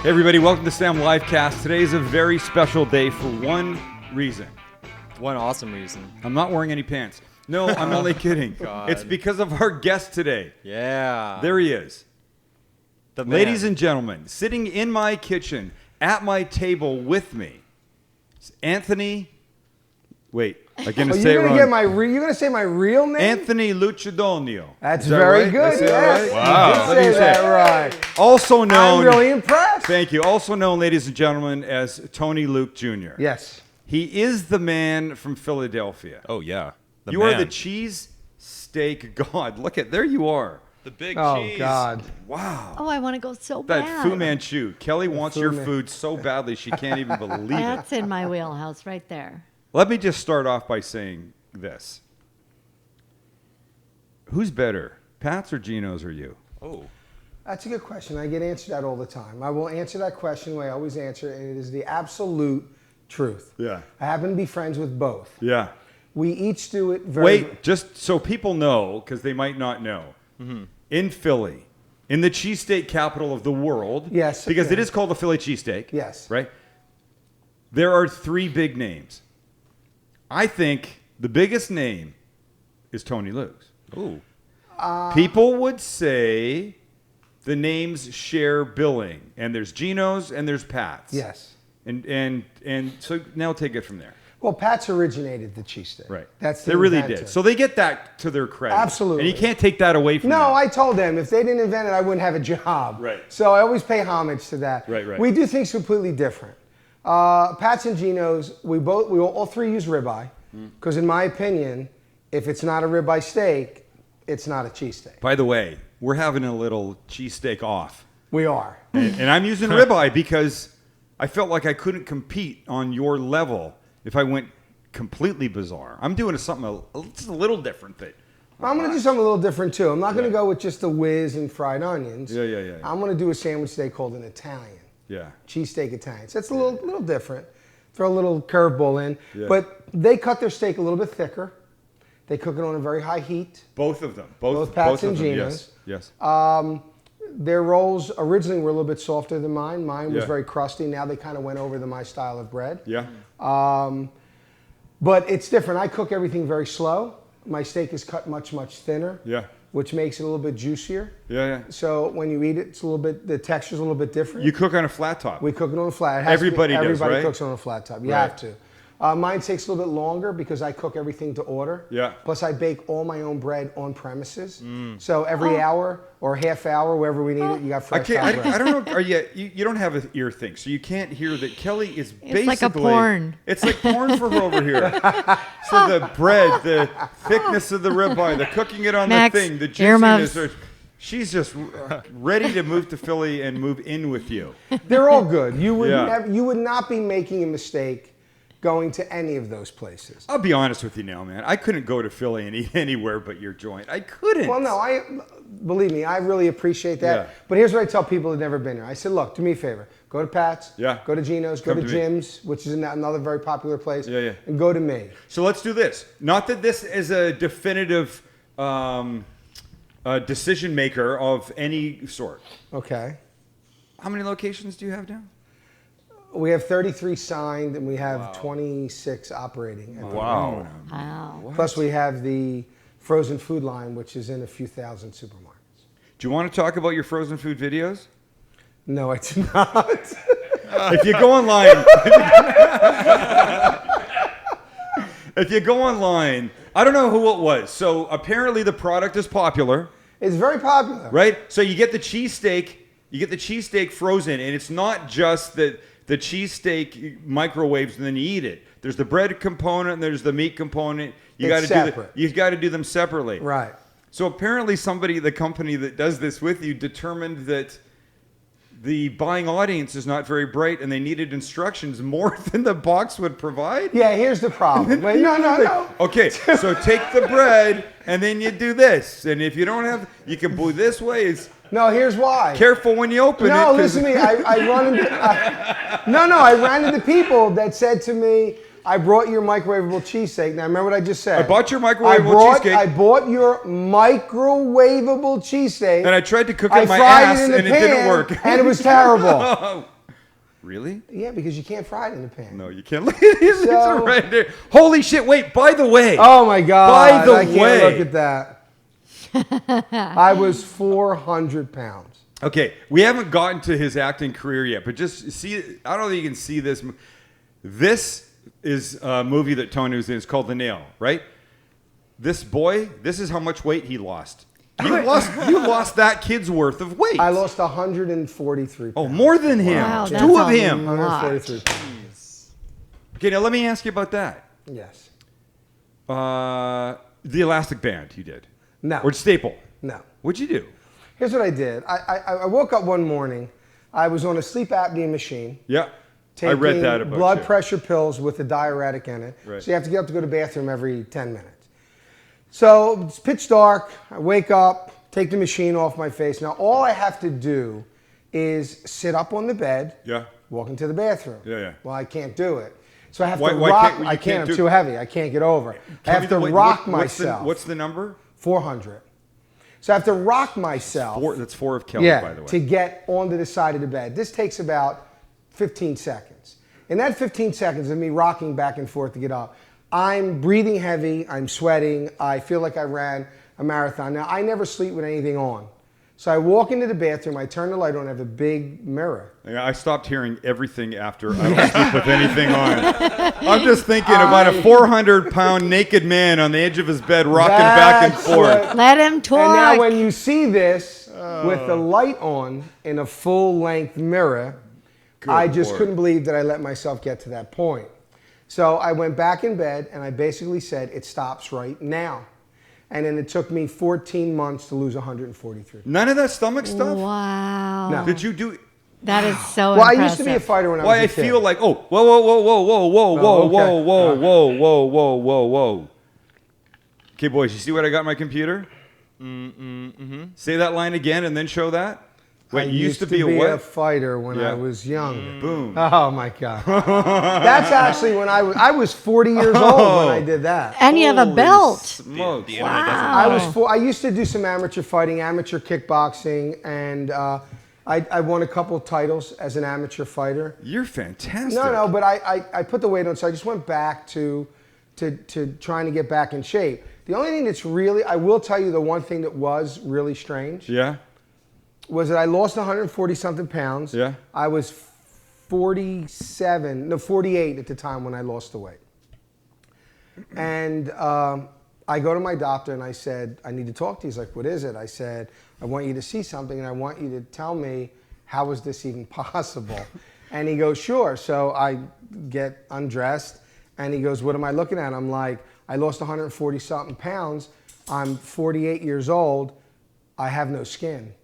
Hey everybody, welcome to Sam Livecast. Today is a very special day for one reason. One awesome reason. I'm not wearing any pants. No, I'm only kidding. God. It's because of our guest today. Yeah. There he is. The man. Ladies and gentlemen, sitting in my kitchen at my table with me, it's Anthony. Wait, I'm going to say it wrong. You're going to say my real name? Anthony Luchidonio. That's Is that very right? good. Did I say that Yes. right? Wow. You What did do you say that say? right. Also known. I'm really impressed. Thank you. Also known, ladies and gentlemen, as Tony Luke Jr. Yes. He is the man from Philadelphia. Oh, yeah. You are the cheesesteak god. Look at, there you are. The big Oh, cheese. God. Wow. Oh, I want to go so That bad. Fu Manchu. Kelly wants your Man- food so badly she can't even believe it. That's in my wheelhouse right there. Let me just start off by saying this. Who's better, Pat's or Gino's or you? Oh. That's a good question. I get answered that all the time. I will answer that question the way I always answer it, and it is the absolute truth. Yeah. I happen to be friends with both. Yeah. We each do it very... Wait, just so people know, because they might not know. In Philly, in the cheesesteak capital of the world. Yes. Because it yeah. is called the Philly Cheesesteak. Yes. Right? There are three big names. I think the biggest name is Tony Luke's. Ooh. People would say the names share billing, and there's Gino's and there's Pat's. Yes. And so now take it from there. Well, Pat's originated the cheesesteak. Right. That's the they really inventor. did. So they get that to their credit. Absolutely. And you can't take that away from them. No, I told them if they didn't invent it, I wouldn't have a job. Right. So I always pay homage to that. Right. We do things completely different. Pat's and Gino's, we all three use ribeye, because in my opinion, if it's not a ribeye steak, it's not a cheesesteak. By the way, we're having a little cheesesteak off. We are. And I'm using ribeye because I felt like I couldn't compete on your level if I went completely bizarre. I'm doing something just a little different. I'm going to do something a little different too. I'm not going to go with just the whiz and fried onions. Yeah. I'm going to do a sandwich today called an Italian. Yeah. Cheesesteak Italian. So it's a little different. Throw a little curveball in. Yeah. But they cut their steak a little bit thicker. They cook it on a very high heat. Both of them. Both Pat's and of them. Gino's. Yes. Their rolls originally were a little bit softer than mine. Mine was Yeah. very crusty. Now they kind of went over to my style of bread. Yeah. But it's different. I cook everything very slow. My steak is cut much, much thinner. Yeah. Which makes it a little bit juicier. Yeah. So when you eat it, it's a little bit, the texture's a little bit different. You cook on a flat top. We cook it on a flat. It has to be- Everybody does, Everybody right? cooks on a flat top. You Right. have to. Mine takes a little bit longer because I cook everything to order. Yeah. Plus I bake all my own bread on premises. So every hour or half hour, wherever we need it, you got fresh hot bread. I don't know. Are you don't have an ear thing, so you can't hear that Kelly is basically. It's like a porn. It's like porn for her over here. So the bread, the thickness of the ribeye, the cooking it on Max, the thing, the earmuffs. juiciness. She's just ready to move to Philly and move in with you. They're all good. You would Yeah. you would not be making a mistake going to any of those places. I'll be honest with you now, man. I couldn't go to Philly and eat anywhere but your joint. I couldn't. Well, no, believe me, I really appreciate that. Yeah. But here's what I tell people who've never been here. I said, look, do me a favor. Go to Pat's. Yeah. Go to Gino's. Go Come to to me. Jim's, which is another very popular place. Yeah. And go to me. So let's do this. Not that this is a definitive decision maker of any sort. Okay. How many locations do you have now? We have 33 signed, and we have 26 operating. At the moment. Wow. Plus, we have the frozen food line, which is in a few thousand supermarkets. Do you want to talk about your frozen food videos? No, I do not. If you go online, I don't know who it was. So apparently the product is popular, It's very popular. right? So you get the cheesesteak frozen, and it's not just the cheesesteak microwaves and then you eat it. There's the bread component and there's the meat component. You got It's to do separate. you got to do them separately. Right. So apparently the company that does this with you determined that the buying audience is not very bright and they needed instructions more than the box would provide. Yeah, here's the problem. Wait, no. Okay, so take the bread and then you do this. And if you don't have, you can go this way. It's No, here's why. careful when you open it. No, 'cause- listen to me. I run into people that said to me, I brought your microwavable cheesesteak. Now, remember what I just said? I bought your microwavable cheesesteak. I bought your microwavable cheesesteak. And I tried to cook it in my fried ass, it in the and it pan, didn't work. And it was terrible. Really? Yeah, because you can't fry it in the pan. No, you can't. It's So- right there. Holy shit! Wait. By the way. Oh my God! By the I can't way. look at that. I was 400 pounds. Okay, we haven't gotten to his acting career yet, but just see. I don't know if you can see this. This is a movie that Tony was in. It's called The Nail, right? This boy. This is how much weight he lost. You lost that kid's worth of weight. I lost 143 pounds. Oh, more than him. Wow, that's Two of a him. lot. 143 pounds. Okay, now let me ask you about that. Yes. The elastic band you did. No. Or staple. No. What'd you do? Here's what I did. I woke up one morning. I was on a sleep apnea machine. Yeah. I Taking read that about blood you. pressure pills with a diuretic in it. Right. So you have to get up to go to the bathroom every 10 minutes. So it's pitch dark. I wake up, take the machine off my face. Now all I have to do is sit up on the bed, Yeah. walk into the bathroom. Yeah, yeah. Well, I can't do it. So I have Why- to why rock. can't- you I can't can't. do- I'm too heavy. I can't get over. I Tell have me to the weight- rock what's the- myself. What's the number? 400. So I have to rock myself. That's 4 of Kelly, Yeah, by the way. to get onto the side of the bed. This takes about 15 seconds. In that 15 seconds of me rocking back and forth to get up, I'm breathing heavy, I'm sweating, I feel like I ran a marathon. Now, I never sleep with anything on. So I walk into the bathroom, I turn the light on, I have a big mirror. Yeah, I stopped hearing everything after I don't sleep with anything on. I'm just thinking about a 400-pound naked man on the edge of his bed rocking back and That's forth. what- Let him talk. And now when you see this with the light on in a full-length mirror, I just Lord. couldn't believe that I let myself get to that point. So I went back in bed and I basically said, it stops right now. And then it took me 14 months to lose 143. None of that stomach stuff? Wow. No. Did you do? That is so Well, I impressive. used to be a fighter when I Why was a I kid. feel like, oh, whoa, whoa, whoa, whoa, whoa, whoa, whoa, Oh, okay. whoa, whoa, whoa, whoa, whoa, whoa, whoa. Okay, boys, you see what I got on my computer? Say that line again and then show that. Wait, I you used to be a a what? fighter when Yeah. I was young. Boom. Oh my God. That's actually when I was 40 years old when I did that. And you have a Holy belt. smokes. Wow. I used to do some amateur fighting, amateur kickboxing, and I won a couple of titles as an amateur fighter. You're fantastic. No, but I put the weight on, so I just went back to trying to get back in shape. The only thing that's really, I will tell you the one thing that was really strange Yeah? was that I lost 140 something pounds. Yeah. I was 48 at the time when I lost the weight. And I go to my doctor and I said, I need to talk to you. He's like, what is it? I said, I want you to see something and I want you to tell me, how is this even possible? And he goes, sure. So I get undressed and he goes, what am I looking at? I'm like, I lost 140 something pounds. I'm 48 years old. I have no skin.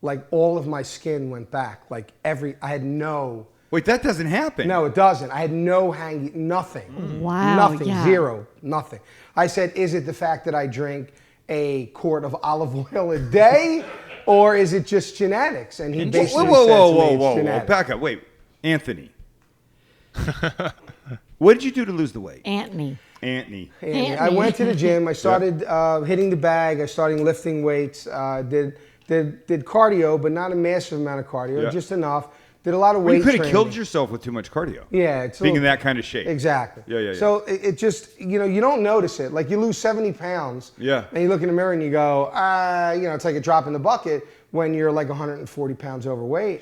Like all of my skin went back. Like I had no. Wait, that doesn't happen. No, it doesn't. I had no hanging, nothing. Wow, Nothing, yeah. zero, nothing. I said, is it the fact that I drink a quart of olive oil a day or is it just genetics? And he basically Whoa, said whoa, to me, whoa, it's whoa, whoa. genetics. Back up. Wait, Anthony. What did you do to lose the weight? Anthony. Anthony. Andy, I went to the gym. I started hitting the bag. I started lifting weights. Did cardio, but not a massive amount of cardio, Yeah. just enough. Did a lot of Well, weight you could have training. killed yourself with too much cardio. Yeah, it's a Being in little- that kind of shape. Exactly. Yeah, yeah, yeah. So it just, you don't notice it. Like you lose 70 pounds. Yeah. And you look in the mirror and you go, it's like a drop in the bucket when you're like 140 pounds overweight.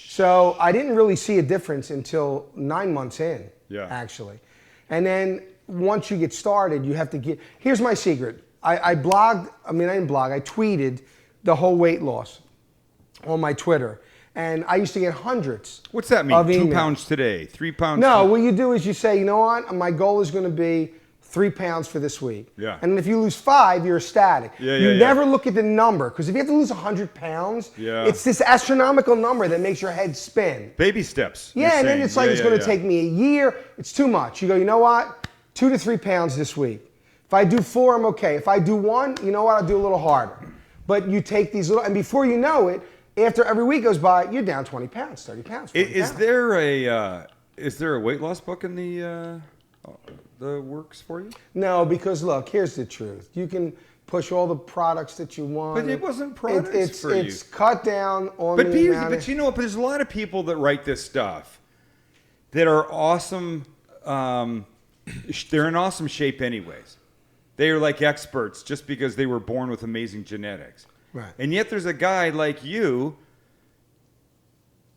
So I didn't really see a difference until 9 months in. Yeah. Actually. And then once you get started, you have to get. Here's my secret. I blogged. I didn't blog. I tweeted the whole weight loss on my Twitter. And I used to get hundreds. What's that mean? of 2 emails. pounds today, 3 pounds. No, what you do is you say, you know what? My goal is going to be 3 pounds for this week. Yeah. And if you lose 5, you're ecstatic. Yeah, you yeah, never look at the number because if you have to lose 100 pounds, Yeah. it's this astronomical number that makes your head spin. Baby steps. Yeah, you're and then saying. it's like Yeah, it's yeah, going to yeah. take me a year. It's too much. You go, you know what? 2 to 3 pounds this week. If I do 4, I'm okay. If I do 1, you know what? I'll do a little harder. But you take these little, and before you know it, after every week goes by, you're down 20 pounds, 30 pounds. 40 Is pounds. there a weight loss book in the the works for you? No, because look, here's the truth. You can push all the products that you want. But it wasn't products for you. It's cut down on But the amount you know what? But there's a lot of people that write this stuff that are awesome. They're in awesome shape anyways. They are like experts just because they were born with amazing genetics. Right. And yet there's a guy like you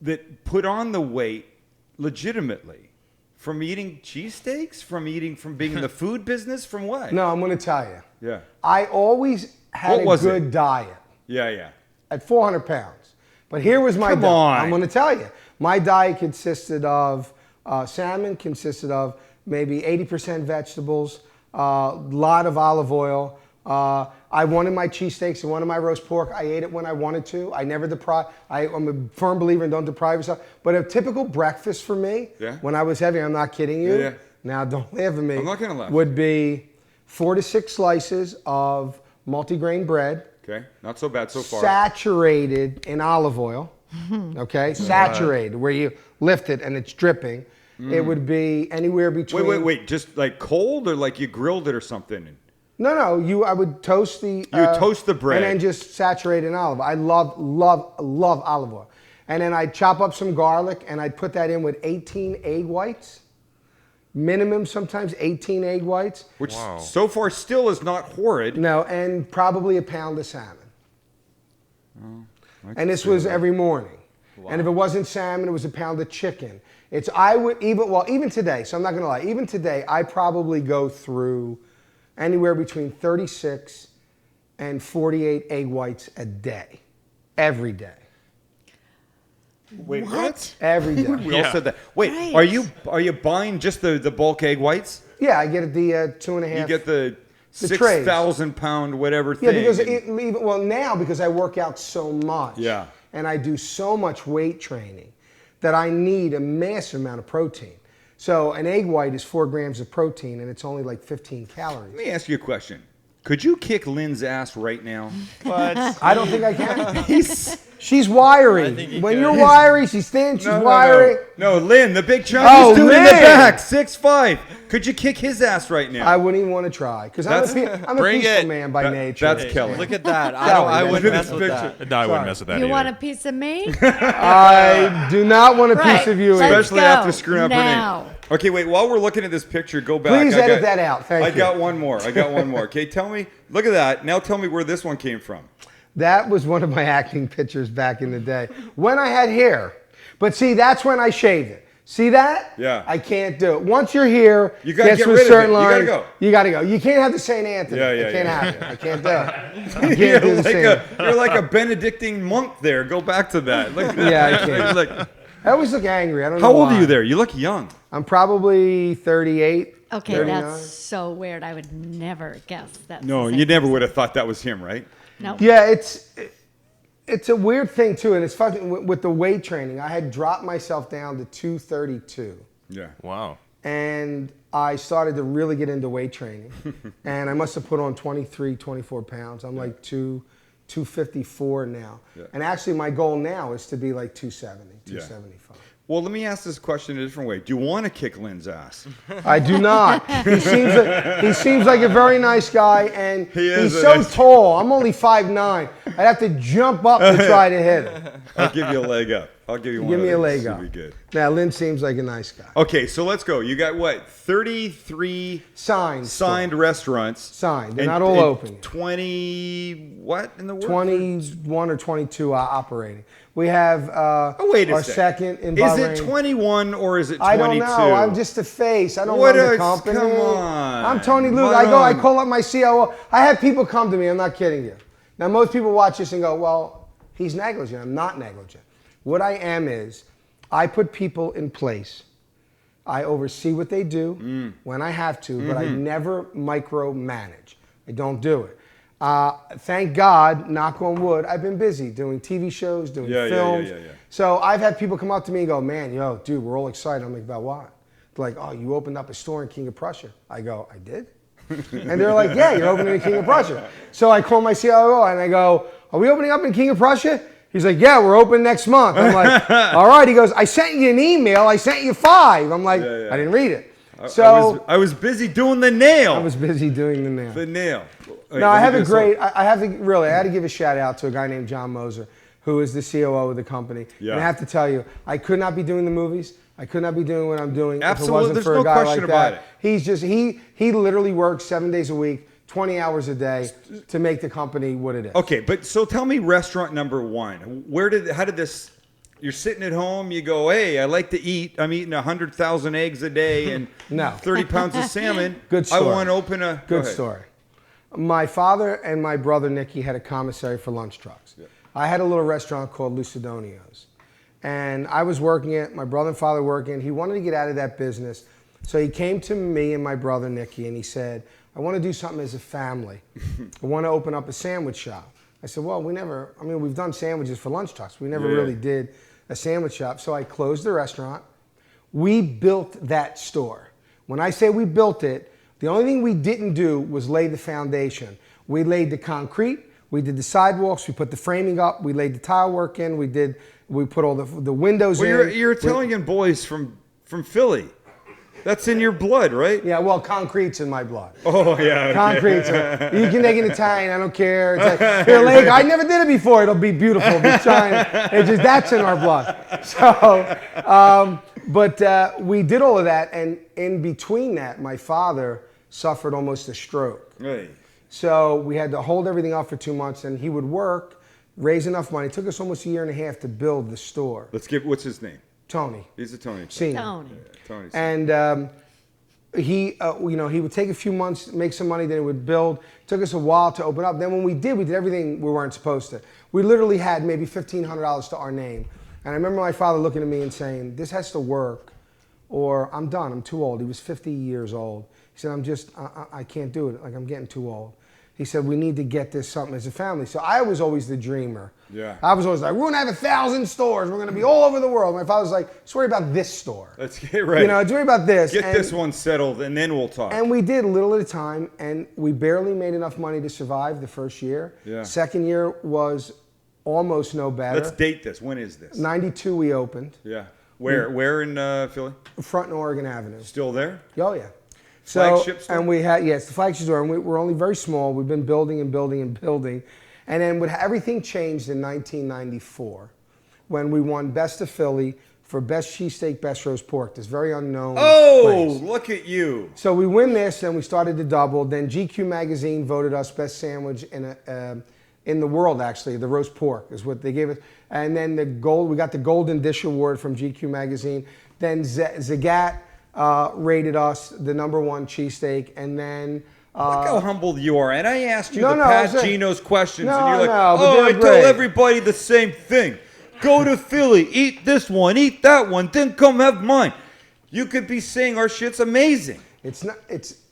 that put on the weight legitimately from eating cheesesteaks, from being in the food business, from what? No, I'm going to tell you. Yeah. I always had a good diet Yeah. at 400 pounds. But here was my Come diet. on. I'm going to tell you. My diet consisted of salmon, consisted of maybe 80% vegetables, a lot of olive oil. I wanted my cheesesteaks and wanted my roast pork. I ate it when I wanted to. I never deprive. I'm a firm believer in don't deprive yourself. But a typical breakfast for me, when I was heavy, I'm not kidding you. Yeah. Now, don't laugh at me. I'm not going to laugh. Would be 4 to 6 slices of multigrain bread. Okay, not so bad so far. Saturated in olive oil. Okay, saturated, where you lift it and it's dripping. It would be anywhere between. Wait. Just like cold or like you grilled it or something? No. I would toast the. You would toast the bread. And then just saturate in olive. I love olive oil. And then I'd chop up some garlic and I'd put that in with 18 egg whites. Minimum sometimes 18 egg whites. Which so far still is not horrid. No, and probably a pound of salmon. And this was every morning. Wow. And if it wasn't salmon, it was a pound of chicken. Even today, so I'm not gonna lie, even today, I probably go through anywhere between 36 and 48 egg whites a day. Every day. Wait, what? Every day. We all said that. Wait, Right. are you buying just the bulk egg whites? Yeah, I get it the 2.5. You get the trays. 6,000-pound whatever thing. Yeah, because now because I work out so much. Yeah. And I do so much weight training that I need a massive amount of protein. So an egg white is 4 grams of protein and it's only like 15 calories. Let me ask you a question. Could you kick Lynn's ass right now? What? I don't think I can. She's wiry. I think you When could. you're wiry, she's thin, she's wiry. No, Lynn, the big chunk Oh, is doing in the Lynn. back, 6'5". Could you kick his ass right now? I wouldn't even want to try because I'm a Bring peaceful it. man by nature. That's Kelly. Look at that. Kelly, I man. wouldn't Look at mess this with picture. that. No, I wouldn't mess with that You either. want a piece of me? I do not want a piece of you. Let's either. Especially go after screwing up her now. name. Okay, wait. While we're looking at this picture, go back. Please edit that out. Thank you. I got one more. Okay, tell me. Look at that. Now tell me where this one came from. That was one of my acting pictures back in the day when I had hair. But see, that's when I shaved it. See that? Yeah. I can't do it. Once you're here, You gotta gets get to a rid of certain it. You gotta line, go. You gotta go. You can't have the St. Anthony. Yeah, I can't yeah. have it. I can't do it. I can't You're do the like same. you're like a Benedictine monk there. Go back to that. Look at that. Yeah, I can't. Look, I always look angry. I don't know how old why. are you there? You look young. I'm probably 38. Okay, 39. that's so weird. I would never guess that. No, you never would have thought that was him, right? No. Yeah, it's a weird thing too, and it's fucking with the weight training. I had dropped myself down to 232. Yeah. Wow. And I started to really get into weight training. And I must have put on 23, 24 pounds. I'm like 254 now. Yeah. And actually my goal now is to be like 270, 275. Well, let me ask this question a different way. Do you want to kick Lynn's ass? I do not. He seems like a very nice guy, and He is he's a so nice- tall. I'm only 5'9". I'd have to jump up to try to hit him. I'll give you a leg up. I'll give you one. Give me of a these. leg up. It'll be good. Now, Lynn seems like a nice guy. Okay, so let's go. You got what? 33 Signed. signed restaurants. Signed. They're not all open. 20 what in the world? 21 or 22 operating. We have wait a our second. second in Is Bahrain. it 21 or is it 22? I don't know. I'm just a face. I don't What run the a- company. come on. I'm Tony Luke. Come I on. call up my COO. I have people come to me. I'm not kidding you. Now, most people watch this and go, well, he's negligent. I'm not negligent. What I am is I put people in place. I oversee what they do when I have to, but I never micromanage. I don't do it. Thank God, knock on wood, I've been busy doing TV shows, doing films. Yeah. So I've had people come up to me and go, man, yo, dude, we're all excited. I'm like, about what? They're like, oh, you opened up a store in King of Prussia. I go, I did? And they're like, yeah, you're opening in King of Prussia. So I call my COO and I go, are we opening up in King of Prussia? He's like, yeah, we're open next month. I'm like, all right. He goes, I sent you an email. I sent you 5. I'm like, I didn't read it. So I was busy doing the nail. I was busy doing the nail. The nail. Wait, No, I let me have a do great. this. I have to really. I had to give a shout out to a guy named John Moser, who is the COO of the company. Yeah. And I have to tell you, I could not be doing the movies. I could not be doing what I'm doing if it Absolutely, wasn't there's for no a guy question like about that. it. He's just he literally works 7 days a week, 20 hours a day to make the company what it is. Okay, but so tell me restaurant number one. How did this, you're sitting at home, you go, hey, I like to eat. I'm eating 100,000 eggs a day and No. 30 pounds of salmon. Good story. I want to open a... go Good ahead. story. My father and my brother Nicky had a commissary for lunch trucks. Yeah. I had a little restaurant called Lucidonios. And I was working it, my brother and father working. He wanted to get out of that business. So he came to me and my brother Nicky and he said, I want to do something as a family. I want to open up a sandwich shop. I said, well, we've done sandwiches for lunch trucks. We never Yeah. really did a sandwich shop. So I closed the restaurant. We built that store. When I say we built it, the only thing we didn't do was lay the foundation. We laid the concrete, we did the sidewalks, we put the framing up, we laid the tile work in, we put all the windows Well, in. you're Italian boys from Philly. That's in your blood, right? Yeah, well, concrete's in my blood. Oh, yeah. Okay. Concrete's. You can make it Italian. I don't care. It's like, here, Lake, I never did it before. It'll be beautiful. It'll be China. It's just that's in our blood. So, but we did all of that, and in between that, my father suffered almost a stroke. Hey. So we had to hold everything up for 2 months, and he would work, raise enough money. It took us almost a year and a half to build the store. What's his name? Tony. He's a Tony. Senior. Tony. Tony. And he would take a few months, make some money, then it would build. It took us a while to open up. Then when we did everything we weren't supposed to. We literally had maybe $1,500 to our name. And I remember my father looking at me and saying, this has to work or I'm done, I'm too old. He was 50 years old. He said, I can't do it, like I'm getting too old. He said, we need to get this something as a family. So I was always the dreamer. Yeah. I was always like, we're gonna have 1,000 stores. We're gonna be all over the world. My father was like, let's worry about this store. Let's get right. Let's worry about this. Get this one settled, and then we'll talk. And we did little at a time, and we barely made enough money to survive the first year. Yeah. Second year was almost no better. Let's date this. When is this? 92 we opened, Yeah. Where in Philly? Front and Oregon Avenue. Still there? Oh yeah. Flagship store? And we had, it's the flagship store, and we're only very small. We've been building and building and building. And then everything changed in 1994 when we won Best of Philly for Best Cheesesteak, Best Roast Pork, this very unknown place. Look at you. So we win this, and we started to double. Then GQ magazine voted us best sandwich in the world, actually. The roast pork is what they gave us. And then we got the Golden Dish Award from GQ magazine. Then Zagat rated us the #1 cheesesteak, and then Look how humble you are. And I asked you No, the no, past I said- Gino's questions, No, and you're like, no, but oh, I they're tell great. everybody the same thing. Go to Philly, eat this one, eat that one, then come have mine. You could be saying our shit's amazing. it's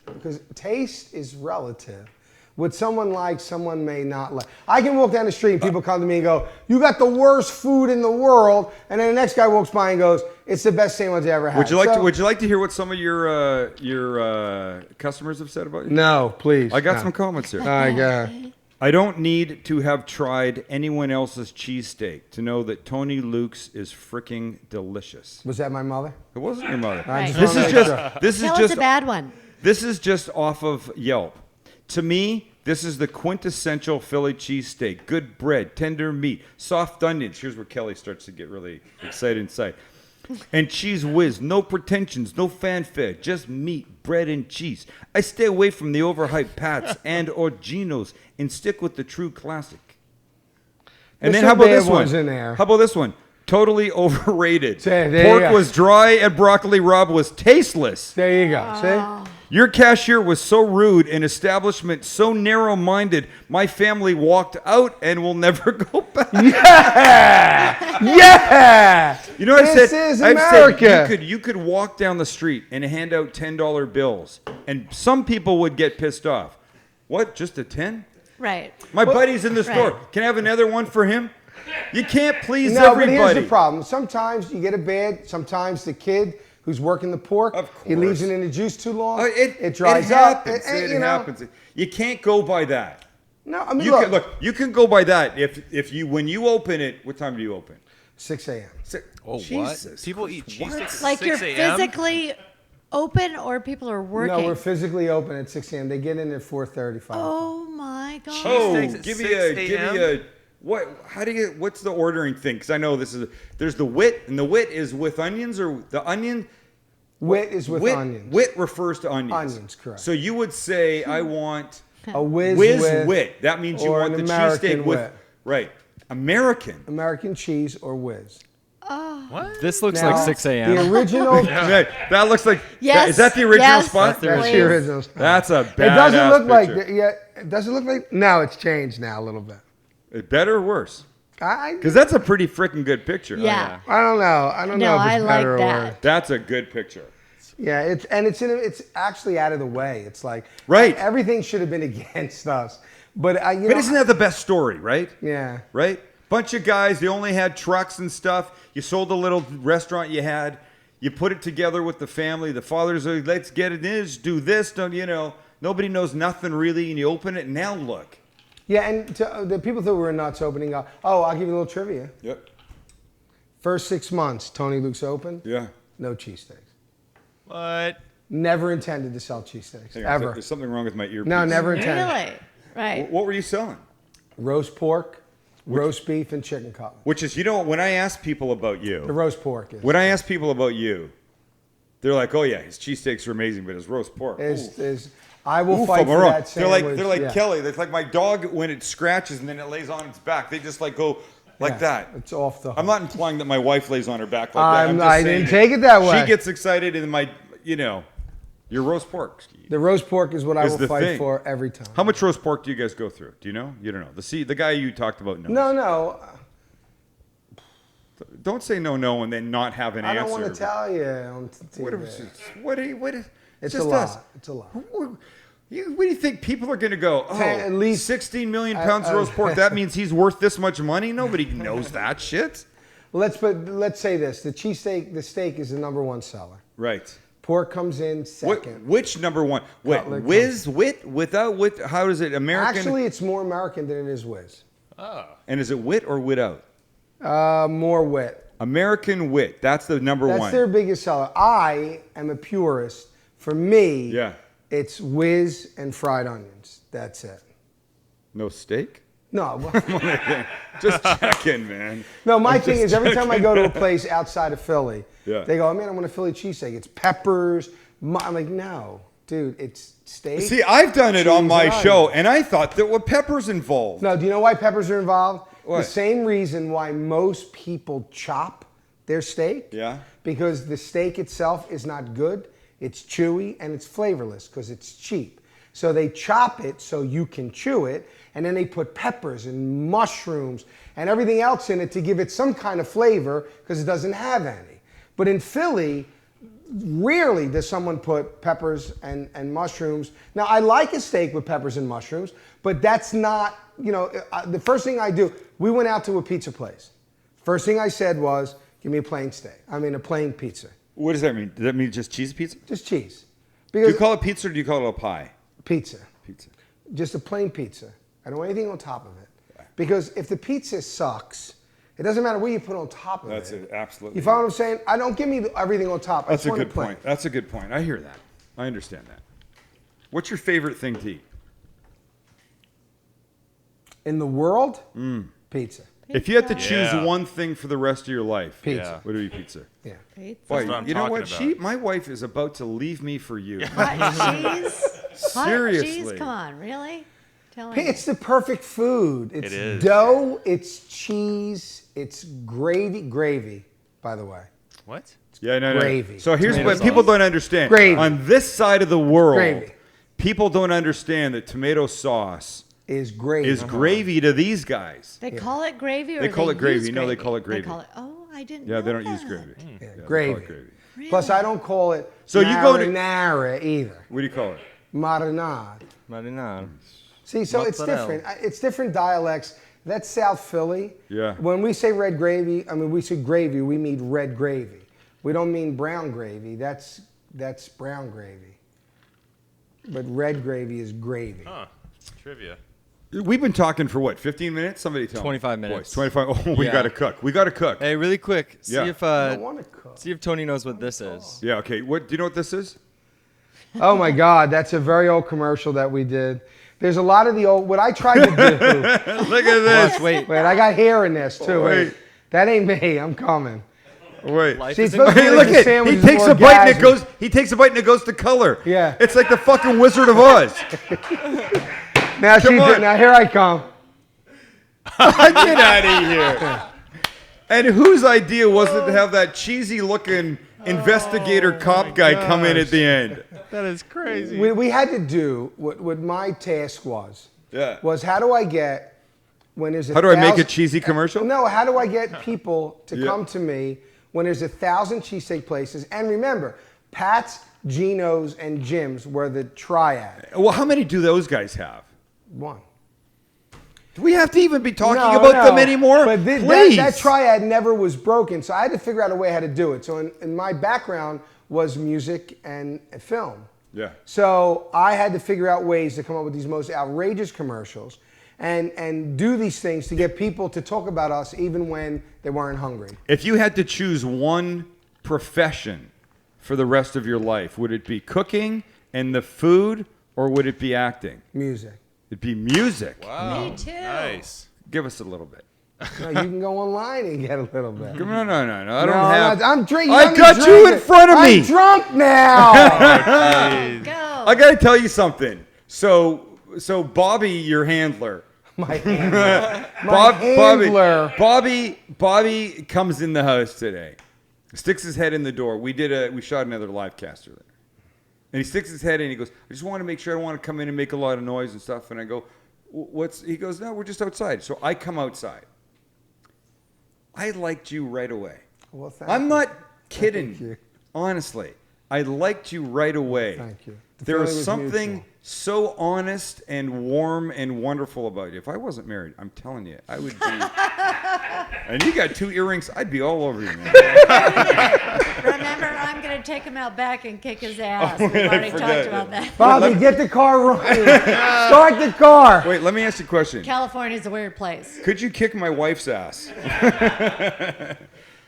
because taste is relative. What someone likes, someone may not like. I can walk down the street and people come to me and go, you got the worst food in the world. And then the next guy walks by and goes, it's the best sandwich I ever had. Would you like to hear what some of your customers have said about you? No, please. I got no. some comments here. All right, go. I don't need to have tried anyone else's cheesesteak to know that Tony Luke's is freaking delicious. Was that my mother? It wasn't your mother. Right. just This wanna is make just sure. this is Tell us just a bad one. this is just off of Yelp. To me, this is the quintessential Philly cheesesteak. Good bread, tender meat, soft onions. Here's where Kelly starts to get really excited inside. And cheese whiz, no pretensions, no fanfare, just meat, bread, and cheese. I stay away from the overhyped Pats and or Ginos and stick with the true classic. And There's then some how about bad this one? ones in there. How about this one? Totally overrated. There you Pork go. was dry and Broccoli Rabe was tasteless. There you go. See? Your cashier was so rude and establishment so narrow-minded, my family walked out and will never go back. Yeah! Yeah! You know what This I said? is I've America. said you could walk down the street and hand out $10 bills, and some people would get pissed off. What? Just a 10? Right. My buddy's in the store. Right. Can I have another one for him? You can't please No, everybody. but here's the problem. Sometimes you get a bad, sometimes the kid who's working the pork, Of he leaves course. it in the juice too long. It dries happens. up. It happens. You can't go by that. No, I mean, You can go by that if you when you open it. What time do you open? 6 a.m. Oh, Jesus what? People eat cheesesteaks at Like you're 6 a.m.? physically open or people are working? No, we're physically open at 6 a.m. They get in at 4:30. Oh my God. Oh, Cheesesteaks at give 6 me a.m.? a what? How do you? What's the ordering thing? Because I know there's the wit, and the wit is with onions or the onion. Wit is with onions. Wit refers to onions. Onions, correct. So you would say, I want A whiz wit. with, That means you or want the an American cheesesteak with wit. right. American. American cheese or whiz. What? This looks Now, like 6 a.m. The original. Right, that looks like. Yes, Is that the original yes. spot? the That's Please. the original. That's a badass It doesn't look like. picture. Yeah, it doesn't look like. No, it's changed now a little bit. Better or worse? I Because that's a pretty freaking good picture. Yeah. I don't know. I don't know No, if I it's like better or that. worse. That's a good picture. Yeah, it's actually out of the way. It's like Right. Everything should have been against us, but you But know, isn't that the best story, right? yeah. Right? Bunch of guys, they only had trucks and stuff. You sold the little restaurant you had. You put it together with the family. The father's like, let's get it in, just do this. Don't you know? Nobody knows nothing really, and you open it, and now look. Yeah, and the people thought we were nuts opening up. Oh, I'll give you a little trivia. Yep. First 6 months, Tony Luke's open. Yeah. No cheesesteaks. What? Never intended to sell cheesesteaks Hang on, ever. there's something wrong with my earpiece. No, never intended. Really? Right. What were you selling? Roast pork, roast beef, and chicken cutlet. Which is, you know, when I ask people about The you, roast pork is. when I ask people about you, they're like, oh yeah, his cheesesteaks are amazing, but his roast pork. is I will Oof, fight I'm for wrong. that They're sandwich. like yeah. Kelly. They're like my dog when it scratches and then it lays on its back. They just like go like Yeah, that. It's off the hook. I'm not implying that my wife lays on her back like that. I'm just I saying didn't take it that way. She gets excited and my, you know, your roast pork. The roast pork is what I Is will the fight thing. for every time. How much roast pork do you guys go through? Do you know? You don't know. The guy you talked about knows. No. Don't say no and then not have an I answer. don't want to tell you on What TV. it's It's just a lot. us. It's a lot. What do you think people are going to go? Oh, At least 16 million pounds of roast pork. That means he's worth this much money. Nobody knows that shit. Let's say this: the steak is the #1 seller. Right. Pork comes in second. Which number one? What? Cutlet Whiz, wit, without wit? How is it American? Actually, it's more American than it is whiz. And is it wit or without? More wit. American wit. That's the number That's one. their biggest seller. I am a purist. For me, Yeah. it's whiz and fried onions. That's it. No steak? No, Just checking, man. no. My I'm thing just is every time I checking. go to a place outside of Philly, Yeah. they go, "Oh man, I want a Philly cheesesteak. It's peppers." I'm like, "No, dude, it's steak." See, I've done it on cheese, my and show, onions. and I thought there were peppers involved. No, do you know why peppers are involved? What? The same reason why most people chop their steak. Yeah. Because the steak itself is not good. It's chewy and it's flavorless because it's cheap. So they chop it so you can chew it, and then they put peppers and mushrooms and everything else in it to give it some kind of flavor because it doesn't have any. But in Philly, rarely does someone put peppers and mushrooms. Now, I like a steak with peppers and mushrooms, but that's not, the first thing I do, we went out to a pizza place. First thing I said was, give me a plain steak. I mean, a plain pizza. What does that mean? Does that mean just cheese pizza? Just cheese. Do Because you call it pizza or do you call it a pie? pizza. Pizza. Just a plain pizza. I don't want anything on top of it. Because if the pizza sucks, it doesn't matter what you put on top of That's it. it, absolutely. You follow what I'm saying? I don't give me everything on top. I That's just a want it good plain. point. That's a good point. I hear that. I understand that. What's your favorite thing to eat? In the world, pizza. If you had to choose Yeah. one thing for the rest of your life, Pizza. would it be pizza? Yeah. Pizza. Boy, what I'm you know talking what? about. My wife is about to leave me for you. Hot cheese? Hot Seriously. cheese? Come on, really? Tell Hey, me. it's the perfect food. It's is. dough, it's cheese, it's gravy, by the way. What? Yeah, no. Gravy. So here's Tomato what people sauce. don't understand. Gravy. On this side of the world, Gravy. people don't understand that tomato sauce Is gravy. is gravy to these guys. They call it gravy or They call it gravy. use No, they call it gravy. They call it, I didn't Yeah, know they don't that. use gravy. Yeah, they call gravy. it gravy. Really? Plus, I don't call it So you go to- marinara either. What do you call it? Marinade. Marinara. See, so it's Mozzarella. different. It's different dialects. That's South Philly. Yeah. When we say red gravy, we say gravy, we mean red gravy. We don't mean brown gravy. That's brown gravy. But red gravy is gravy. Huh. Trivia. We've been talking for what, 15 minutes? Somebody tell 25 me. minutes. Boys, 25. Oh, we Yeah. got to cook. We got to cook. Hey, really quick. See Yeah. if I don't want to cook. see if Tony knows what this is. Yeah, okay. What do you know what this is? Oh my God, that's a very old commercial that we did. There's a lot of the old. What I tried to do. Look at this. Watch, wait. Wait, I got hair in this too. Wait. Wait. That ain't me. I'm coming. Wait. Life See, is it's supposed to Hey, be look like the at sandwich he is takes a more bite and it gasm. goes. He takes a bite and it goes to color. Yeah. It's like the fucking Wizard of Oz. Now, Come on. now here I come. Get out of here. And whose idea was it to have that cheesy looking investigator cop guy come in at the end? That is crazy. We had to do what my task was. Yeah. Was how do I get when there's How do I make a 1,000 cheesy commercial? No, how do I get people to Yeah. come to me when there's 1,000 cheesesteak places? And remember, Pat's, Gino's, and Jim's were the triad. Well, how many do those guys have? One. Do we have to even be talking No, about no. them anymore? But Please. that triad never was broken, so I had to figure out a way how to do it. So in my background was music and film. Yeah. So I had to figure out ways to come up with these most outrageous commercials and do these things to get people to talk about us even when they weren't hungry. If you had to choose one profession for the rest of your life, would it be cooking and the food, or would it be acting? Music. It'd be music. Wow. Me too. Nice. Give us a little bit. No, you can go online and get a little bit. No. I don't No, have. I'm drinking. I got you in front of me. I'm drunk now. Go. I got to tell you something. So Bobby, your handler. My handler. My handler. Bobby comes in the house today. Sticks his head in the door. We shot another live caster there. And he sticks his head in and he goes, I just want to make sure I don't want to come in and make a lot of noise and stuff. And I go, he goes, no, we're just outside. So I come outside. I liked you right away. Well, thank I'm you. not kidding. Thank you. Honestly, I liked you right away. Thank you. The There feeling was was something mutual. so honest and warm and wonderful about you. If I wasn't married, I'm telling you, I would be. And you got 2 earrings, I'd be all over you, man. Remember, I'm going to take him out back and kick his ass. Oh, We've already forget. talked about that. Bobby, get the car running. Start the car. Wait, let me ask you a question. California's a weird place. Could you kick my wife's ass?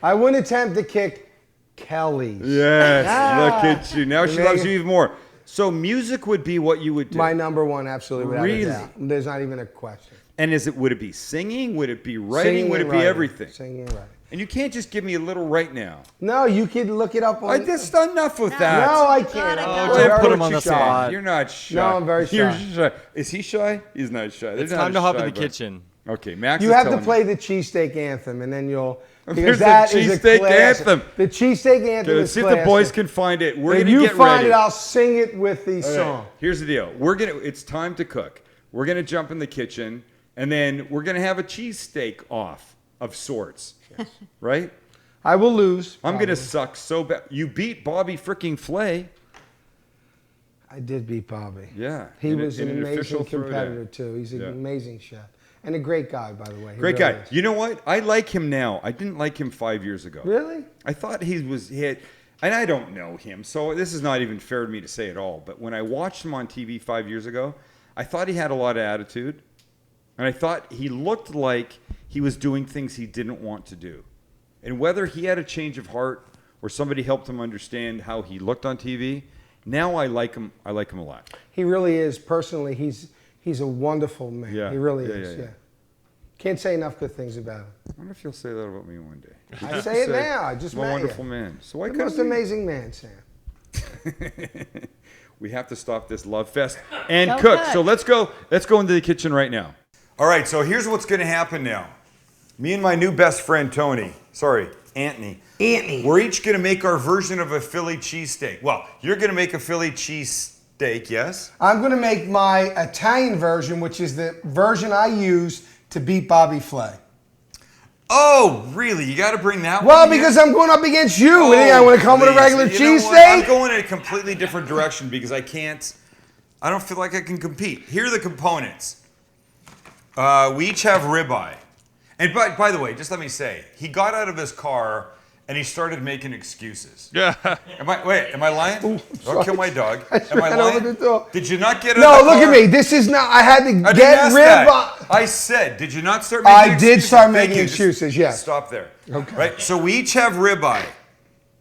I wouldn't attempt to kick Kelly's. Yes, Ah. look at you. Now she You loves make you it- even more. So music would be what you would do. My number one, absolutely, without Really? a doubt. There's not even a question. And would it be singing? Would it be writing? Singing Would it and be writing. everything? Singing and writing. And you can't just give me a little right now. No, you could look it up on. I just enough with that. No, I Gotta can't. go. I'm don't very put him on the shy. spot. You're not shy. No, I'm very You're shy. shy. Is he shy? He's not shy. There's It's not time a to hop in shy the bud. kitchen. Okay, Max. You is have to telling play me. the Cheesesteak Anthem, and then you'll. There's Because a that is a Cheesesteak classic. Anthem. The Cheesesteak Anthem Okay, is let's see if the boys classic. can find it. We're If gonna you get find ready. it, I'll sing it with the Okay, song. here's the deal. It's time to cook. We're gonna jump in the kitchen, and then we're gonna have a cheesesteak off of sorts, right? I will lose. I'm probably. gonna suck so bad. You beat Bobby freaking Flay. I did beat Bobby. Yeah, He in was an an official amazing competitor throwdown. too. He's an Yeah. amazing chef and a great guy, by the way. He Great really guy. is. You know what? I like him now. I didn't like him 5 years ago. Really? I thought he had, and I don't know him, so this is not even fair to me to say at all. But when I watched him on TV 5 years ago, I thought he had a lot of attitude, and I thought he looked like he was doing things he didn't want to do. And whether he had a change of heart or somebody helped him understand how he looked on TV, now I like him. I like him a lot. He really is. Personally, he's a wonderful man. Yeah. He really Yeah, is. yeah, Yeah. yeah. Can't say enough good things about him. I wonder if you'll say that about me one day. You I just say it said, now. I just I'm a met wonderful you. man. So why The couldn't most we? amazing man, Sam. We have to stop this love fest and Go cook. cook. So let's go into the kitchen right now. All right, so here's what's going to happen now. Me and my new best friend Anthony. We're each going to make our version of a Philly cheesesteak. Well, you're going to make a Philly cheesesteak, yes? I'm going to make my Italian version, which is the version I use to beat Bobby Flay. Oh, really? You got to bring that Well, one here? because I'm going up against you. What do you think, I want to come with a please. regular You know what? I'm cheesesteak? going in a completely different direction because I don't feel like I can compete. Here are the components. We each have ribeye. And by the way, just let me say, he got out of his car and he started making excuses. Yeah. Am I lying? Don't sorry. kill my dog. I Am I ran over lying? the door. Did you not get in No, the look car? at me. This is not. I had to I didn't get ask rid that. of. I said, did you not start making I excuses? did start Thank making you. Just excuses, yes. Stop there. Okay. Right? So we each have ribeye.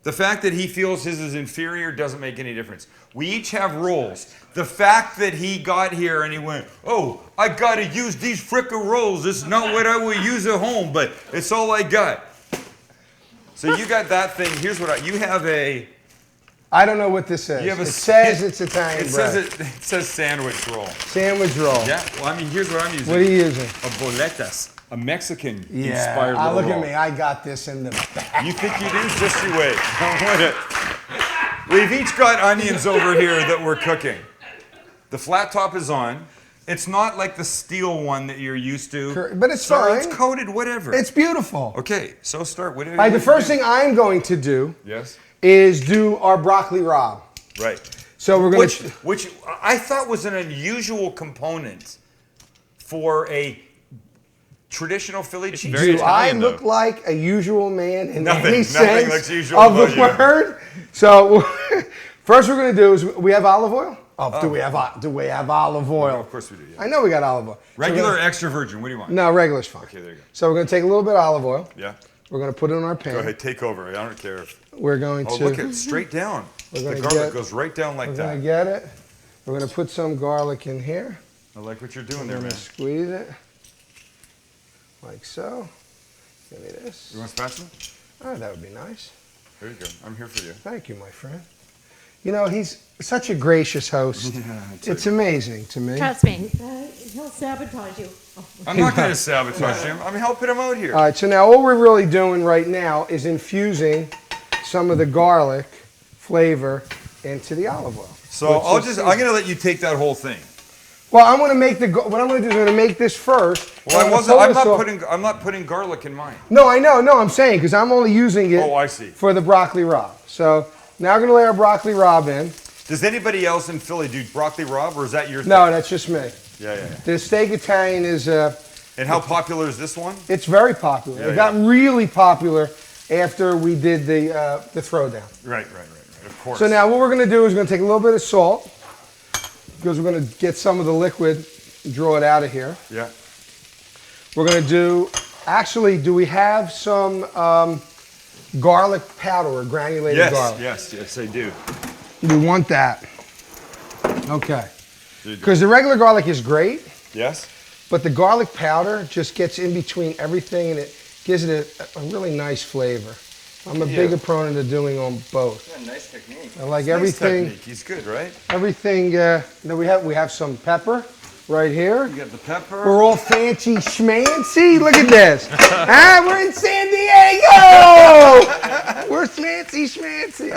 The fact that he feels his is inferior doesn't make any difference. We each have rolls. The fact that he got here and he went, oh, I gotta use these frickin' rolls. This is not what I would use at home, but it's all I got. So you got that thing. Here's what you have a. I don't know what this is. You have a. It says it's Italian It bread. says it says sandwich roll. Sandwich roll. Yeah. Well, I mean, here's what I'm using. What are you using? A boletas, a Mexican Yeah. inspired little Look roll. at me. I got this in the back. You think you do? Just you wait. We've each got onions over here that we're cooking. The flat top is on. It's not like the steel one that you're used to. But it's Sorry, fine. It's coated, whatever. It's beautiful. Okay, so start. Whatever. All right, the first thing I'm going to do Yes. is do our broccoli rabe. Right. So we're going Which I thought was an unusual component for a traditional Philly cheesesteak. very Do I Italian, look though. like a usual man in Nothing- any nothing sense looks usual of the about you. word? So first we're going to do is we have olive oil. Oh, do we have olive oil? Of course we do. Yeah. I know we got olive oil. So we're Regular, gonna- extra virgin. What do you want? No, regular's fine. Okay, there you go. So we're going to take a little bit of olive oil. Yeah. We're going to put it in our pan. Go ahead, take over. I don't care. We're going Oh, to. look at straight down. We're The gonna garlic get- goes right down like We're going to that. get it. We're going to put some garlic in here. I like what you're doing I'm there, going man. to squeeze it like so. Give me this. You want a spatula? Oh, that would be nice. There you go. I'm here for you. Thank you, my friend. You know, he's such a gracious host. It's amazing to me. Trust me, he'll sabotage you. I'm not going to sabotage him. I'm helping him out here. All right, so now all we're really doing right now is infusing some of the garlic flavor into the olive oil. So Which is- I'm going to let you take that whole thing. Well, I'm going to make what I'm going to do is I'm going to make this first. Well, I'm not putting garlic in mine. No, I know. No, I'm saying because I'm only using it Oh, I see. for the broccoli rabe. So now I'm going to lay our broccoli rabe in. Does anybody else in Philly do broccoli rabe, or is that your thing? No, that's just me. Yeah. The steak Italian is And how popular is this one? it's very popular. Yeah, It got really popular after we did the throwdown. Right. Of course. So now what we're going to do is we're going to take a little bit of salt because we're going to get some of the liquid, draw it out of here. Yeah. We're going to do, actually, do we have some garlic powder or granulated garlic? Yes, I do. We want that. Okay. There you go. Because the regular garlic is great, Yes. but the garlic powder just gets in between everything and it gives it a really nice flavor. I'm a big opponent of doing on both. Yeah, nice technique. I like Nice everything. technique. He's good, right? Everything. We have some pepper right here. You got the pepper. We're all fancy schmancy. Look at this. We're in San Diego. We're fancy schmancy.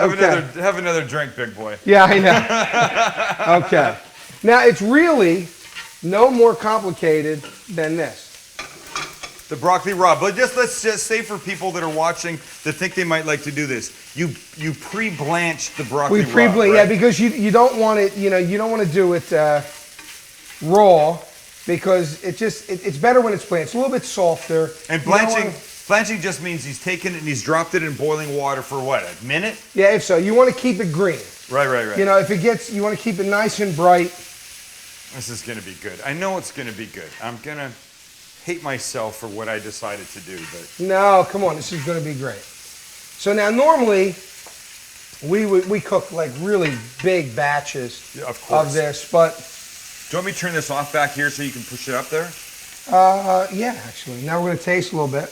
Have another drink, big boy. Yeah, I know. Okay. Now it's really no more complicated than this. The broccoli rabe. But let's just say for people that are watching that think they might like to do this, you pre-blanch the broccoli We pre-blanch, rabe, yeah, right? because you don't want it. You don't want to do it raw because it's better when it's blanched. It's a little bit softer. And You don't blanching just means he's taken it and he's dropped it in boiling water for what, a minute? Yeah, if so, you want to keep it green. Right. If you want to keep it nice and bright. This is going to be good. I know it's going to be good. I'm going to hate myself for what I decided to do, but No, come on, this is going to be great. So now normally we cook like really big batches Yeah, of course. of this, but do you want me to turn this off back here so you can push it up there? yeah, actually. Now we're going to taste a little bit.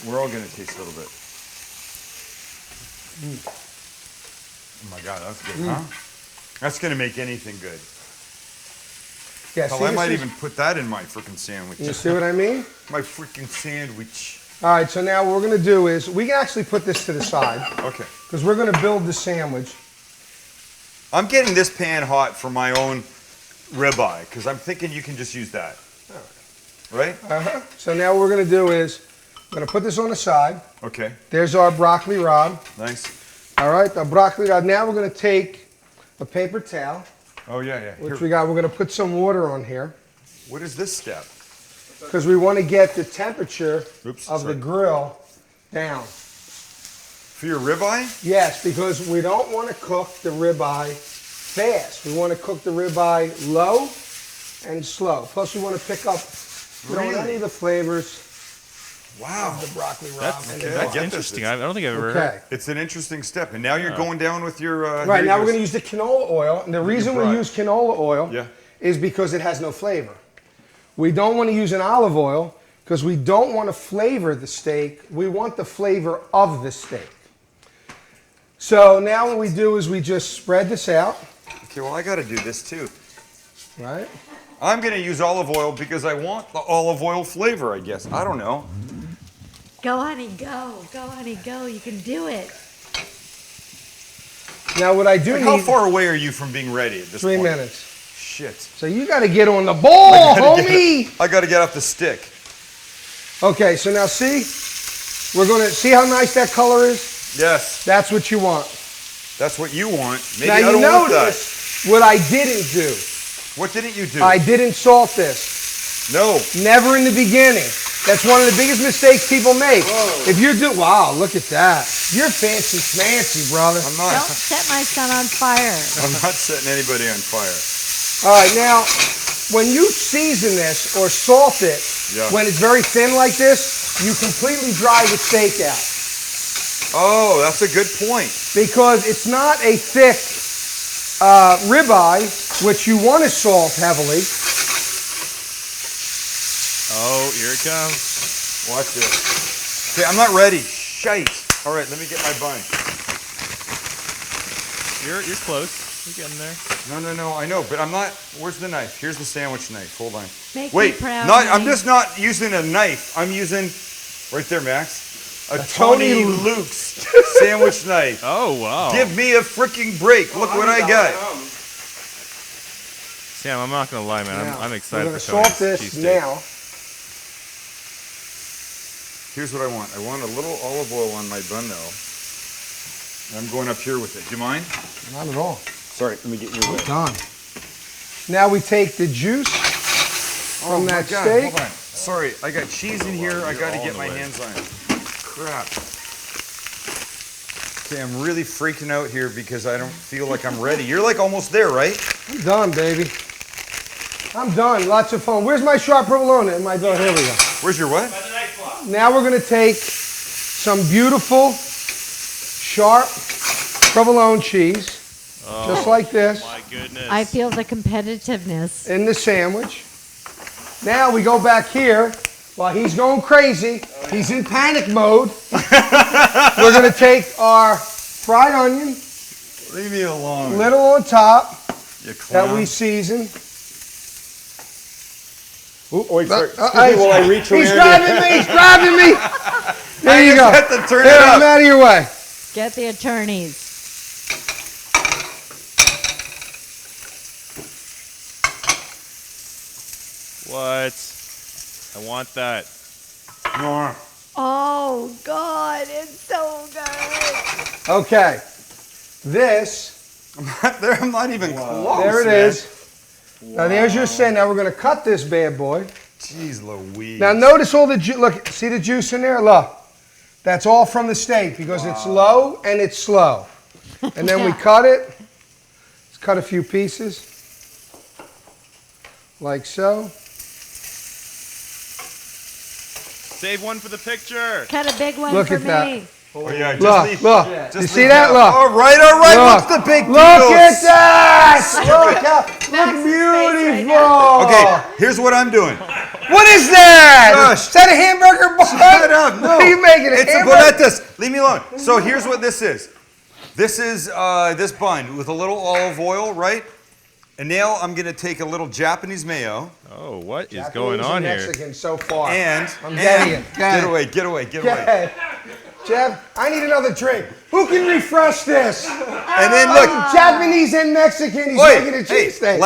We're all going to taste a little bit. Oh my God, that's good, huh? That's going to make anything good. Yeah, Hell, see, I this might is- even put that in my freaking sandwich. You see what I mean? My freaking sandwich. All right, so now what we're going to do is we can actually put this to the side Okay. because we're going to build the sandwich. I'm getting this pan hot for my own ribeye because I'm thinking you can just use that. Right? So now what we're going to do is we're going to put this on the side. Okay. There's our broccoli rabe. Nice. All right, the broccoli rabe. Now we're going to take a paper towel, Oh, yeah. which Here. we're going to put some water on here What is this step? because we want to get the temperature Oops, of sorry. the grill down. For your ribeye? Yes, because we don't want to cook the ribeye fast. We want to cook the ribeye low and slow. Plus, we want to pick up any of the flavors Wow. of the broccoli rabe. That's interesting. I don't think I've ever heard. It's an interesting step. And now you're going down with your... Right, now we're going to use the canola oil. And the reason we bride. use canola oil is because it has no flavor. We don't want to use an olive oil because we don't want to flavor the steak. We want the flavor of the steak. So now what we do is we just spread this out. Okay, well, I got to do this too. Right? I'm going to use olive oil because I want the olive oil flavor, I guess. I don't know. Go, honey, go. Go, honey, go. You can do it. Now what I do need... How far away are you from being ready at this 3 point? minutes. Shit. So you got to get on the ball, homie. I got to get off the stick. Okay, so now see? We're going to... See how nice that color is? Yes. That's what you want. That's what you want. Maybe Now I you don't want that. notice what I didn't do. What didn't you do? I didn't salt this. No. Never in the beginning. That's one of the biggest mistakes people make. Whoa. If you're doing... Wow, look at that. You're fancy schmancy, brother. I'm not. Don't set my son on fire. I'm not setting anybody on fire. All right, now, when you season this or salt it, when it's very thin like this, you completely dry the steak out. Oh, that's a good point. Because it's not a thick ribeye, which you want to salt heavily. Oh, here it comes. Watch this. Okay, I'm not ready. Shite. All right, let me get my bun. You're close. You're getting there. No, I know, but I'm not. Where's the knife? Here's the sandwich knife. Hold on. Make Wait, me proud, I'm honey. just not using a knife. I'm using, right there, Max, a Tony Luke's sandwich knife. Oh, wow. Give me a freaking break. Look what I got. Sam, I'm not going to lie, man. I'm excited We're going for to Tony's salt this cheesesteak. now. Here's what I want. I want a little olive oil on my bun, though. I'm going up here with it. Do you mind? Not at all. Sorry, let me get your whip. Done. Now we take the juice from that steak. Hold on. Sorry, I got cheese in here. I got to get my hands on it. Crap. Okay, I'm really freaking out here because I don't feel like I'm ready. You're like almost there, right? I'm done, baby. I'm done. Lots of fun. Where's my sharp provolone? Here we go. Where's your what? Now we're going to take some beautiful, sharp provolone cheese, just like this, My goodness. I feel the competitiveness. in the sandwich. Now we go back here. While he's going crazy, he's in panic mode. We're going to take our fried onion, Leave me alone. little on top, You that clown. we season. Ooh, wait, sorry. Excuse Hey, me while I reach he's around grabbing me! He's grabbing me! There you I go. just have to turn Here, it I'm up. out of your way. Get the attorneys. What? I want that. No. Oh, God, it's so good. Okay. This, I'm not even close. there it man. is. Now there's your sand. Now we're going to cut this bad boy. Jeez Louise. Now notice all the juice. Look, see the juice in there? Look. That's all from the steak because it's low and it's slow. And then we cut it. Let's cut a few pieces. Like so. Save one for the picture. Cut a big one Look for at that. me. Oh, yeah, just Look, leave. look. Just You leave see that? Look. All right. Look. What's the big deal? Look at that! Look, Max's look face beautiful. right Okay, here's what I'm doing. What is that? Shush. Is that a hamburger bun? Shut up. No. What are you making? A It's a hamburger? boletas. Leave me alone. So here's what this is. This is this bun with a little olive oil, right? And now I'm going to take a little Japanese mayo. Oh, what is Japanese going on and here? Mexican so far. And, I'm getting it. get away. Jeff, I need another drink. Who can refresh this? And then look. Japanese and Mexican. He's Wait, making a hey, cheesesteak.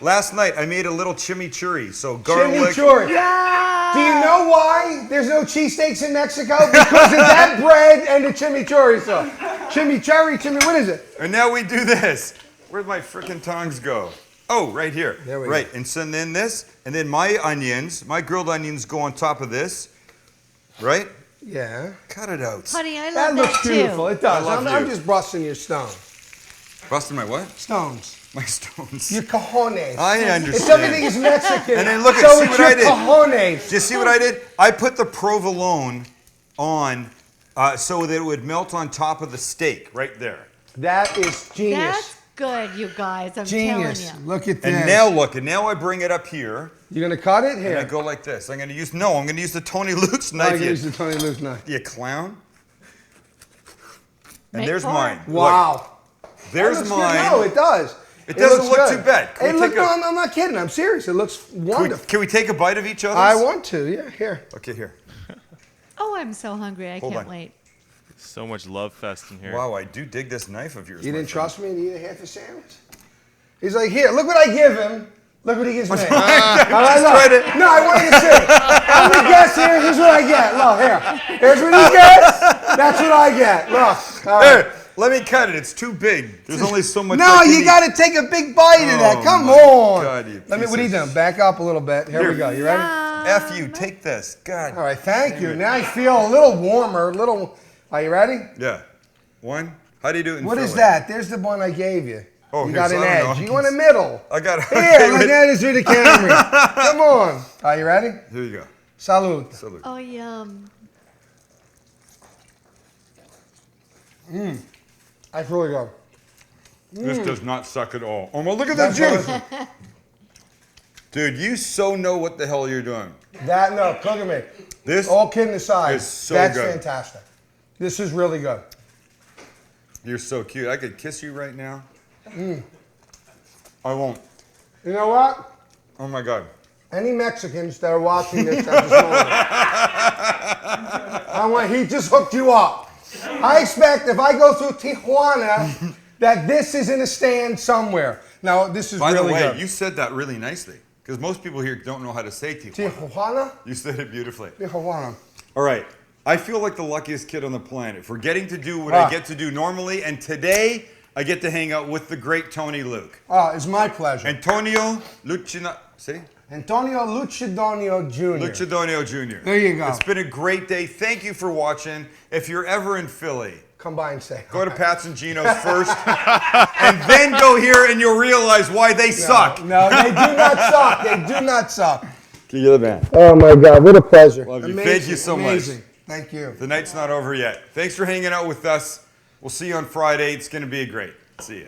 last night I made a little chimichurri. So garlic. Chimichurri. Do you know why there's no cheesesteaks in Mexico? Because of that bread and the chimichurri sauce. Chimichurri, what is it? And now we do this. Where'd my frickin' tongs go? Oh, right here. There we right. go. And so then this, and then my onions, my grilled onions go on top of this, right? Yeah. Cut it out. Honey, I That love looks that too. beautiful. It does. I love I'm you. just busting your stone. Busting my what? Stones. My stones. Your cojones. I It's everything understand. is Mexican. And then look at- so see it's what I your did? cojones. Do you see what I did? I put the provolone on so that it would melt on top of the steak right there. That is genius. That's good, you guys. I'm Genius. telling you. Look at this. And now look, and now I bring it up here, You're going to cut it and here. I go like this. I'm going to use the Tony Luke's I'm knife. going to You, use the Tony Luke knife. you clown. And Make there's four. mine. Look, Wow. there's That looks mine. good. No, it does. It doesn't looks look good. too bad. Can Hey, we look, take a- no, I'm not kidding. I'm serious. It looks wonderful. Can we take a bite of each other's? I want to. Yeah, here. Okay, here. Oh, I'm so hungry. I Hold can't on. wait. So much love fest in here. Wow, I do dig this knife of yours. You my didn't friend. trust me to eat a half a sandwich? He's like, here, look what I give him. Look what he gives me. All right, look. No, I want you to see. I'm the guest here. Here's what I get. Look, here. Here's what he gets. That's what I get. Look. All right. Here, let me cut it. It's too big. There's only so much. No, I can you eat. got to take a big bite of that. Oh, Come my on. God, you Let me. What are you pieces. doing? Back up a little bit. Here we Here. go. You ready? F you. Take this. God. All right. Thank you. Now I feel a little warmer. Are you ready? Yeah. One. How do you do it in What is Philly? that? There's the one I gave you. Oh, you here's- got an I don't edge. know. You want a middle. I got it. Here, Okay, look wait. at this through the camera. Come on. Are you ready? Here you go. Salud. Salute. Oh, yum. That's really good. This does not suck at all. Oh my! Look at That's that juice. delicious. Dude, you so know what the hell you're doing. No, look at me. This All kidding aside, is so that's good. fantastic. This is really good. You're so cute. I could kiss you right now. I won't. You know what? Oh my God. Any Mexicans that are watching this at this moment, he just hooked you up. I expect if I go through Tijuana, that this is in a stand somewhere. Now, this is By really the way, good. you said that really nicely because most people here don't know how to say Tijuana. Tijuana? You said it beautifully. Tijuana. All right. I feel like the luckiest kid on the planet for getting to do what Ah. I get to do normally, and today I get to hang out with the great Tony Luke. Oh, it's my pleasure. Antonio Lucina. See? Antonio Luchidonio Jr. Luchidonio Jr. There you go. It's been a great day. Thank you for watching. If you're ever in Philly, Come by and say. go to Pat's and Gino's first, and then go here and you'll realize why they suck. No, they do not suck. They do not suck. You're the man. Oh my God, what a pleasure. Love you. Amazing, Thank you so much. amazing. Thank you. The night's not over yet. Thanks for hanging out with us. We'll see you on Friday. It's going to be great. See ya.